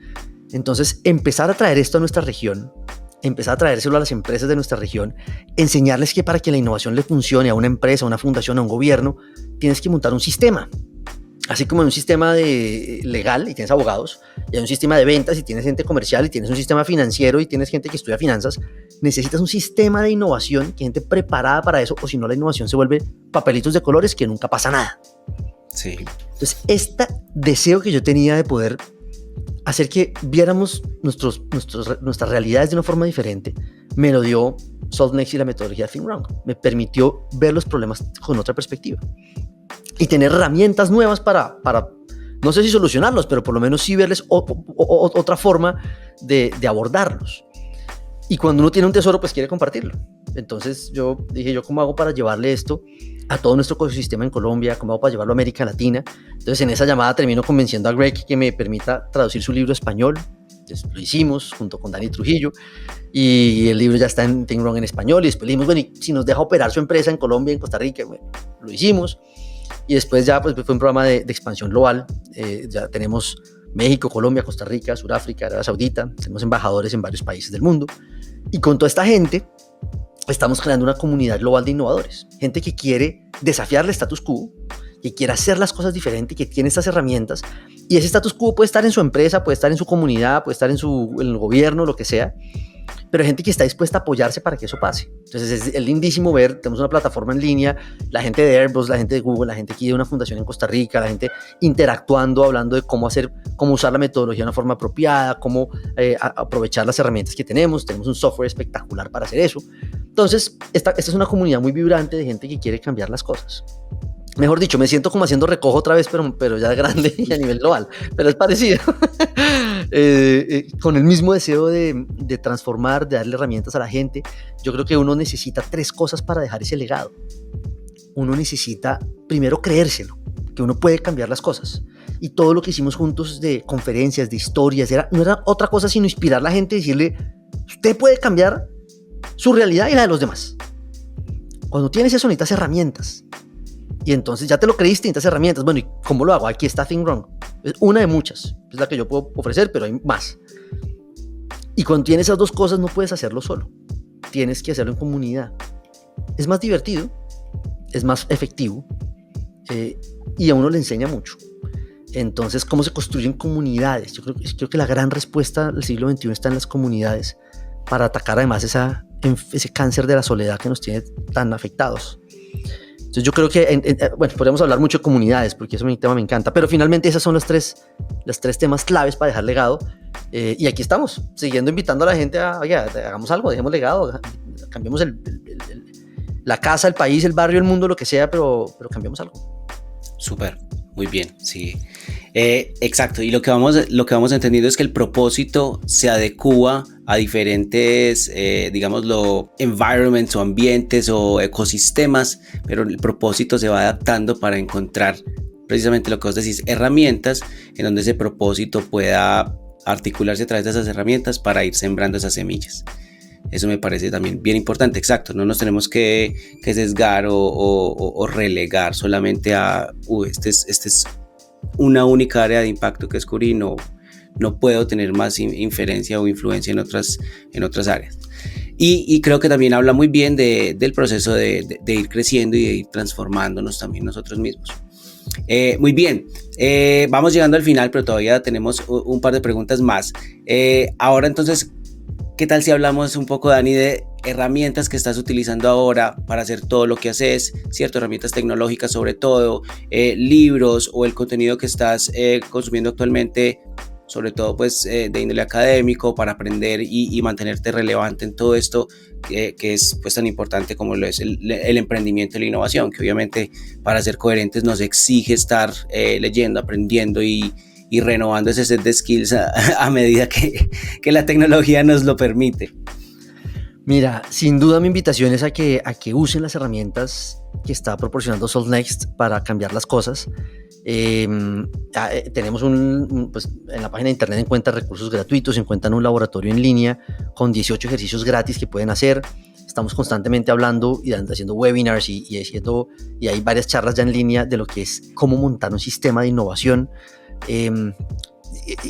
Speaker 1: Entonces, empezar a traer esto a nuestra región, empezar a traérselo a las empresas de nuestra región, enseñarles que para que la innovación le funcione a una empresa, a una fundación, a un gobierno, tienes que montar un sistema. Así como en un sistema legal y tienes abogados, y hay un sistema de ventas y tienes gente comercial y tienes un sistema financiero y tienes gente que estudia finanzas, necesitas un sistema de innovación, que gente preparada para eso, o si no la innovación se vuelve papelitos de colores que nunca pasa nada.
Speaker 2: Sí.
Speaker 1: Entonces, este deseo que yo tenía de poder hacer que viéramos nuestras realidades de una forma diferente, me lo dio SolveNext y la metodología Think Wrong. Me permitió ver los problemas con otra perspectiva y tener herramientas nuevas para no sé si solucionarlos, pero por lo menos sí verles otra forma de abordarlos. Y cuando uno tiene un tesoro, pues quiere compartirlo. Entonces yo dije, ¿yo cómo hago para llevarle esto a todo nuestro ecosistema en Colombia? ¿Cómo hago para llevarlo a América Latina? Entonces en esa llamada termino convenciendo a Greg que me permita traducir su libro a español. Entonces lo hicimos junto con Dani Trujillo y el libro ya está en Think Wrong en español. Y después le dijimos, bueno, y si nos deja operar su empresa en Colombia, en Costa Rica, bueno, lo hicimos. Y después ya pues, fue un programa de expansión global. Ya tenemos México, Colombia, Costa Rica, Sudáfrica, Arabia Saudita. Tenemos embajadores en varios países del mundo. Y con toda esta gente estamos creando una comunidad global de innovadores. Gente que quiere desafiar el status quo, que quiere hacer las cosas diferentes, que tiene estas herramientas. Y ese status quo puede estar en su empresa, puede estar en su comunidad, puede estar en el gobierno, lo que sea. Pero hay gente que está dispuesta a apoyarse para que eso pase. Entonces es lindísimo ver, tenemos una plataforma en línea, la gente de Airbus, la gente de Google, la gente aquí de una fundación en Costa Rica, la gente interactuando, hablando de cómo usar la metodología de una forma apropiada, cómo aprovechar las herramientas que tenemos un software espectacular para hacer eso. Entonces esta es una comunidad muy vibrante de gente que quiere cambiar las cosas. Mejor dicho, me siento como haciendo recojo otra vez, pero ya grande y a nivel global, pero es parecido. Con el mismo deseo de transformar, de darle herramientas a la gente. Yo creo que uno necesita 3 cosas para dejar ese legado. Uno necesita, primero, creérselo, que uno puede cambiar las cosas. Y todo lo que hicimos juntos de conferencias, de historias, no era otra cosa sino inspirar a la gente y decirle, usted puede cambiar su realidad y la de los demás. Cuando tienes eso necesitas herramientas. Y entonces ya te lo creíste y necesitas herramientas. Bueno, ¿y cómo lo hago? Aquí está Think Wrong. Es una de muchas. Es la que yo puedo ofrecer, pero hay más. Y cuando tienes esas 2 cosas no puedes hacerlo solo. Tienes que hacerlo en comunidad. Es más divertido, es más efectivo y a uno le enseña mucho. Entonces, ¿cómo se construyen comunidades? Yo creo que la gran respuesta del siglo XXI está en las comunidades para atacar además ese cáncer de la soledad que nos tiene tan afectados. Entonces yo creo que, bueno, podríamos hablar mucho de comunidades, porque eso mi tema me encanta, pero finalmente esas son los tres temas claves para dejar legado. Y aquí estamos, siguiendo invitando a la gente a, oye, hagamos algo, dejemos legado, cambiemos la casa, el país, el barrio, el mundo, lo que sea, pero cambiemos algo.
Speaker 2: Súper, muy bien, sí. Exacto, y lo que vamos entendiendo es que el propósito se adecúa a diferentes, digámoslo, environments o ambientes o ecosistemas, pero el propósito se va adaptando para encontrar precisamente lo que vos decís, herramientas en donde ese propósito pueda articularse a través de esas herramientas para ir sembrando esas semillas. Eso me parece también bien importante, exacto, no nos tenemos que sesgar o relegar solamente a, este es una única área de impacto que descubrí, no puedo tener más inferencia o influencia en otras áreas. Y creo que también habla muy bien del proceso de ir creciendo y de ir transformándonos también nosotros mismos. Muy bien, vamos llegando al final, pero todavía tenemos un par de preguntas más. Ahora entonces, ¿qué tal si hablamos un poco, Dani, de herramientas que estás utilizando ahora para hacer todo lo que haces, ¿cierto? Herramientas tecnológicas sobre todo, libros o el contenido que estás consumiendo actualmente, sobre todo pues de índole académico, para aprender y mantenerte relevante en todo esto que es pues tan importante como lo es el emprendimiento y la innovación, que obviamente para ser coherentes nos exige estar leyendo, aprendiendo y renovando ese set de skills a medida que la tecnología nos lo permite.
Speaker 1: Mira, sin duda mi invitación es a que usen las herramientas que está proporcionando SolveNext para cambiar las cosas. Tenemos pues, en la página de internet encuentran recursos gratuitos, encuentran un laboratorio en línea con 18 ejercicios gratis que pueden hacer. Estamos constantemente hablando y haciendo webinars y hay varias charlas ya en línea de lo que es cómo montar un sistema de innovación.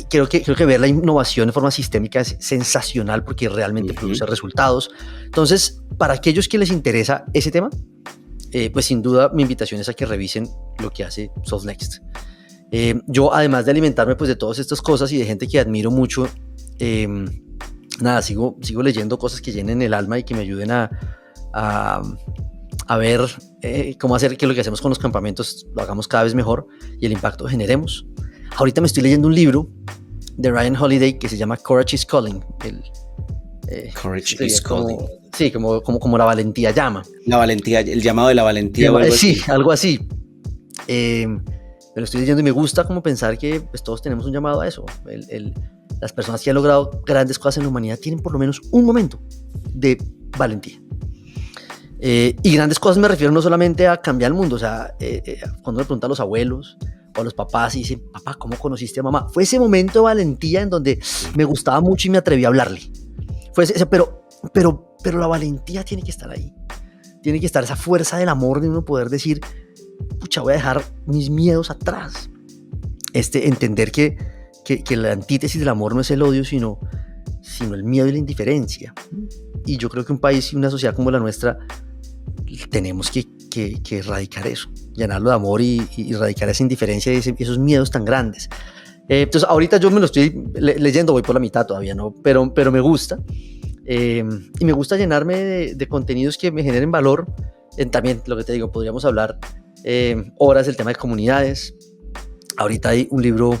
Speaker 1: Creo que ver la innovación de forma sistémica es sensacional porque realmente produce resultados. Entonces, para aquellos que les interesa ese tema, pues sin duda mi invitación es a que revisen lo que hace SolveNext. Yo, además de alimentarme pues de todas estas cosas y de gente que admiro mucho, sigo leyendo cosas que llenen el alma y que me ayuden a ver cómo hacer que lo que hacemos con los campamentos lo hagamos cada vez mejor y el impacto que generemos. Ahorita me estoy leyendo un libro de Ryan Holiday que se llama Courage is Calling.
Speaker 2: Courage is Calling.
Speaker 1: Sí, como la valentía llama.
Speaker 2: La valentía, el llamado de la valentía.
Speaker 1: Sí, algo así. me lo estoy diciendo y me gusta como pensar que pues, todos tenemos un llamado a eso. Las personas que han logrado grandes cosas en la humanidad tienen por lo menos un momento de valentía. Y grandes cosas me refiero no solamente a cambiar el mundo, o sea, cuando le preguntan a los abuelos o a los papás y dicen, papá, ¿cómo conociste a mamá? Fue ese momento de valentía en donde me gustaba mucho y me atreví a hablarle. Pero la valentía tiene que estar ahí. Tiene que estar esa fuerza del amor de uno poder decir, pucha, voy a dejar mis miedos atrás. Entender que la antítesis del amor no es el odio, sino el miedo y la indiferencia. Y yo creo que un país y una sociedad como la nuestra tenemos que erradicar eso, llenarlo de amor y erradicar esa indiferencia y esos miedos tan grandes. Entonces ahorita yo me lo estoy leyendo, voy por la mitad todavía, ¿no? Pero me gusta. Y me gusta llenarme de contenidos que me generen valor. También, lo que te digo, podríamos hablar horas del tema de comunidades. Ahorita hay un libro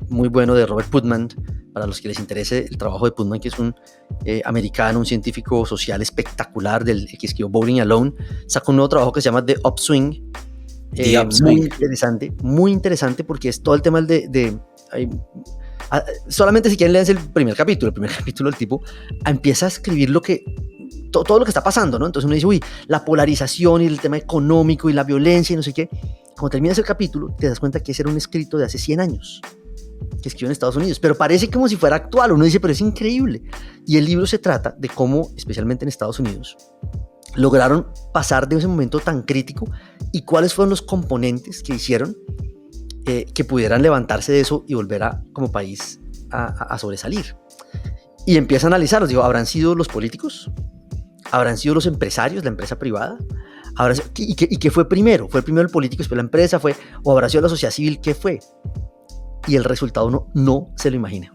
Speaker 1: muy bueno de Robert Putnam, para los que les interese el trabajo de Putnam, que es un americano, un científico social espectacular, que escribió Bowling Alone. Sacó un nuevo trabajo que se llama The Upswing.
Speaker 2: The Upswing.
Speaker 1: Muy interesante porque es todo el tema solamente si quieren leer el primer capítulo el tipo empieza a escribir todo lo que está pasando, ¿no? Entonces uno dice, la polarización y el tema económico y la violencia y no sé qué. Cuando terminas el capítulo te das cuenta que ese era un escrito de hace 100 años que escribió en Estados Unidos, pero parece como si fuera actual. Uno dice, pero es increíble. Y el libro se trata de cómo, especialmente en Estados Unidos, lograron pasar de ese momento tan crítico y cuáles fueron los componentes que hicieron que pudieran levantarse de eso y volver como país a sobresalir. Y empieza a analizarlos. Digo, ¿habrán sido los políticos? ¿Habrán sido los empresarios, la empresa privada? ¿Y qué fue primero? ¿Fue primero el político, después la empresa? ¿O habrá sido la sociedad civil? ¿Qué fue? Y el resultado uno no se lo imagina.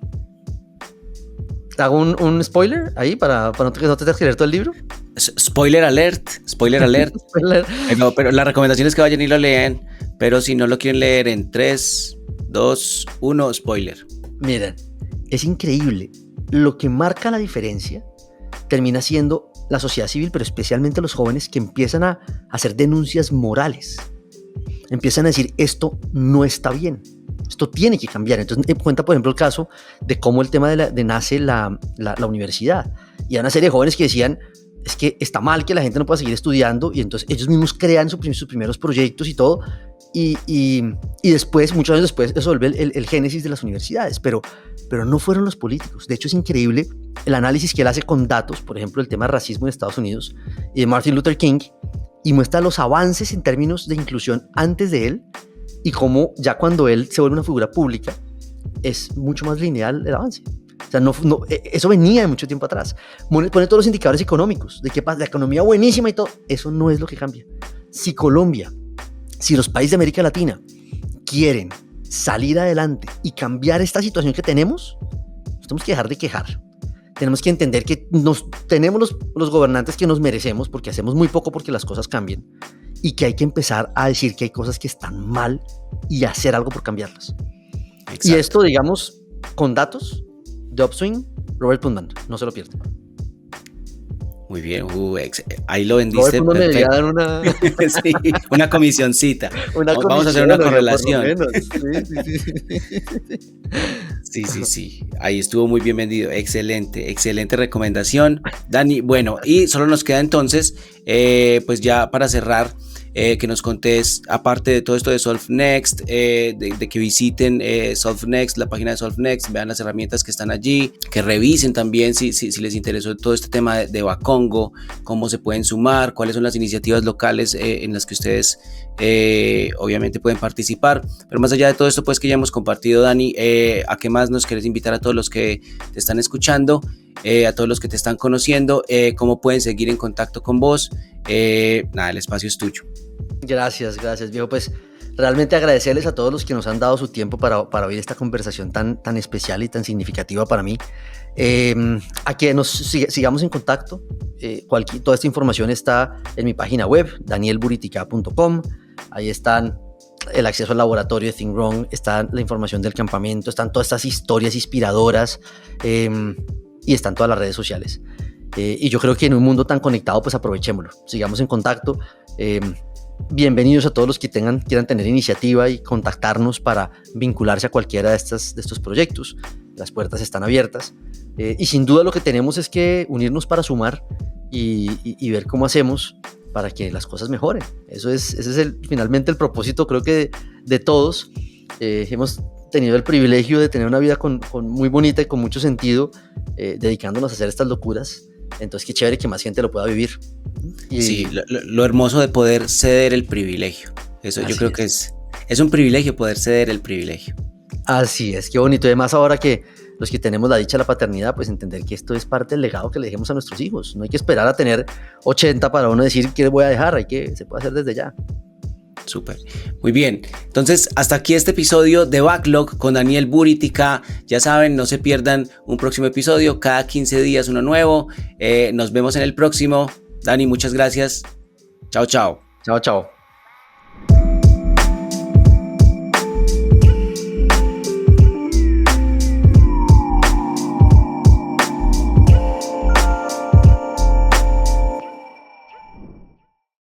Speaker 1: ¿Hago un spoiler ahí para no te tengas que leer todo el libro?
Speaker 2: Spoiler alert. Pero la recomendación es que vayan y lo lean. Pero si no lo quieren leer en 3, 2, 1, spoiler.
Speaker 1: Miren, es increíble. Lo que marca la diferencia termina siendo la sociedad civil, pero especialmente los jóvenes que empiezan a hacer denuncias morales. Empiezan a decir, esto no está bien. Esto tiene que cambiar. Entonces cuenta, por ejemplo, el caso de cómo el tema de nace la universidad. Y hay una serie de jóvenes que decían, es que está mal que la gente no pueda seguir estudiando, y entonces ellos mismos crean sus primeros proyectos y todo, y después, muchos años después, eso vuelve el génesis de las universidades, pero no fueron los políticos. De hecho, es increíble el análisis que él hace con datos, por ejemplo, el tema de racismo en Estados Unidos y de Martin Luther King, y muestra los avances en términos de inclusión antes de él, y cómo ya cuando él se vuelve una figura pública, es mucho más lineal el avance. O sea, eso venía de mucho tiempo atrás. Pone todos los indicadores económicos, de qué pasa, la economía buenísima y todo. Eso no es lo que cambia. Si los países de América Latina quieren salir adelante y cambiar esta situación que tenemos tenemos que dejar de quejar. Tenemos que entender que tenemos los gobernantes que nos merecemos porque hacemos muy poco porque las cosas cambien, y que hay que empezar a decir que hay cosas que están mal y hacer algo por cambiarlas. Exacto. Y esto, digamos, con datos de Upswing, Robert Putnam, no se lo pierdan.
Speaker 2: Muy bien, ahí lo vendiste.
Speaker 1: Robert Putnam me debería dar
Speaker 2: sí, una comisioncita. Vamos a hacer una correlación. Sí. Ahí estuvo muy bien vendido. Excelente recomendación, Dani. Bueno, y solo nos queda entonces, pues ya para cerrar, que nos contés, aparte de todo esto de Solve Next, de que visiten Solve Next, la página de Solve Next, vean las herramientas que están allí, que revisen también si les interesó todo este tema de Bacongo, cómo se pueden sumar, cuáles son las iniciativas locales en las que ustedes obviamente pueden participar. Pero más allá de todo esto, pues, que ya hemos compartido, Dani, ¿a qué más nos quieres invitar a todos los que te están escuchando, a todos los que te están conociendo, cómo pueden seguir en contacto con vos? Nada, el espacio es tuyo.
Speaker 1: Gracias, viejo. Pues realmente agradecerles a todos los que nos han dado su tiempo para oír esta conversación tan especial y tan significativa para mí. A que nos sigamos en contacto. Toda esta información está en mi página web, danielburitica.com. Ahí están el acceso al laboratorio de Think Wrong, está la información del campamento, están todas estas historias inspiradoras, y están todas las redes sociales. Y yo creo que en un mundo tan conectado, pues aprovechémoslo, sigamos en contacto. bienvenidos a todos los que quieran tener iniciativa y contactarnos para vincularse a cualquiera de estos proyectos. Las puertas están abiertas. Y sin duda lo que tenemos es que unirnos para sumar y ver cómo hacemos para que las cosas mejoren. Ese es finalmente el propósito, creo que de todos. Hemos tenido el privilegio de tener una vida muy bonita y con mucho sentido, dedicándonos a hacer estas locuras. Entonces qué chévere que más gente lo pueda vivir.
Speaker 2: Sí, lo hermoso de poder ceder el privilegio. Eso yo creo que es un privilegio poder ceder el privilegio.
Speaker 1: Así es, qué bonito. Y además ahora que los que tenemos la dicha de la paternidad, pues entender que esto es parte del legado que le dejemos a nuestros hijos. No hay que esperar a tener 80 para uno decir qué voy a dejar, se puede hacer desde ya.
Speaker 2: Súper, muy bien. Entonces, hasta aquí este episodio de Backlog con Daniel Buritica. Ya saben, no se pierdan un próximo episodio. Cada 15 días uno nuevo. Nos vemos en el próximo. Dani, muchas gracias. Chao, chao.
Speaker 1: Chao, chao.